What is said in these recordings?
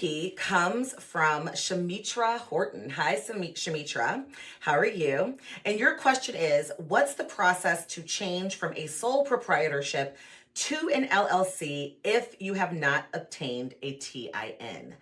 CP comes from Shamitra Horton. Hi, Shamitra. How are you? And your question is, what's the process to change from a sole proprietorship to an LLC if you have not obtained a TIN?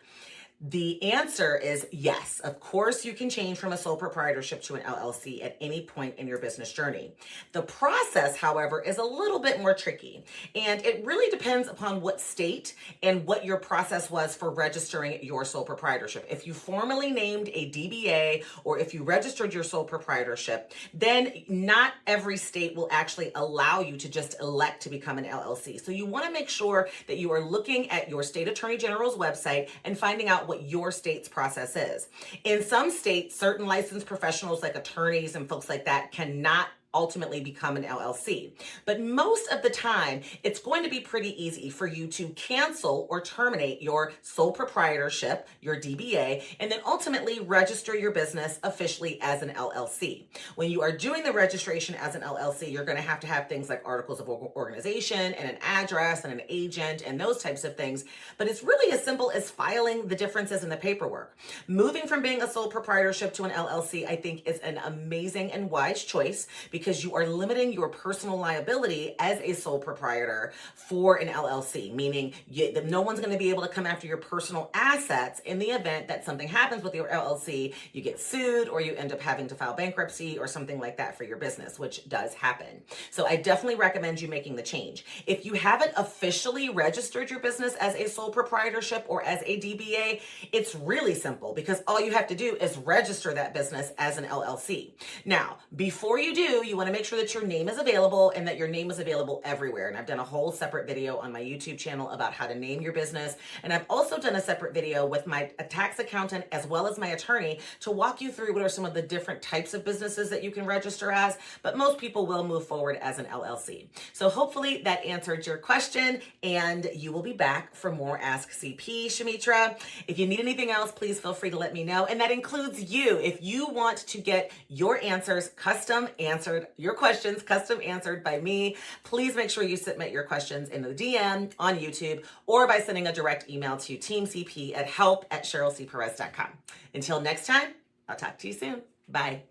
The answer is yes. Of course, you can change from a sole proprietorship to an LLC at any point in your business journey. The process, however, is a little bit more tricky, and it really depends upon what state and what your process was for registering your sole proprietorship. If you formally named a DBA or if you registered your sole proprietorship, then not every state will actually allow you to just elect to become an LLC. So you want to make sure that you are looking at your state attorney general's website and finding out what your state's process is. In some states, certain licensed professionals like attorneys and folks like that cannot ultimately become an LLC. But most of the time, it's going to be pretty easy for you to cancel or terminate your sole proprietorship, your DBA, and then ultimately register your business officially as an LLC. When you are doing the registration as an LLC, you're going to have things like articles of organization and an address and an agent and those types of things. But it's really as simple as filing the differences in the paperwork. Moving from being a sole proprietorship to an LLC, I think, is an amazing and wise choice, because you are limiting your personal liability as a sole proprietor for an LLC, meaning no one's going to be able to come after your personal assets in the event that something happens with your LLC, you get sued, or you end up having to file bankruptcy or something like that for your business, which does happen. So I definitely recommend you making the change. If you haven't officially registered your business as a sole proprietorship or as a DBA, it's really simple, because all you have to do is register that business as an LLC. Now, before you do, you want to make sure that your name is available and that your name is available everywhere. And I've done a whole separate video on my YouTube channel about how to name your business. And I've also done a separate video with my tax accountant as well as my attorney to walk you through what are some of the different types of businesses that you can register as. But most people will move forward as an LLC. So hopefully that answered your question, and you will be back for more Ask CP, Shamitra. If you need anything else, please feel free to let me know. And that includes you. If you want to get your answers custom answered, your questions custom answered by me, please make sure you submit your questions in the DM on YouTube or by sending a direct email to teamcp@help@CherylCPerez.com. Until next time, I'll talk to you soon. Bye.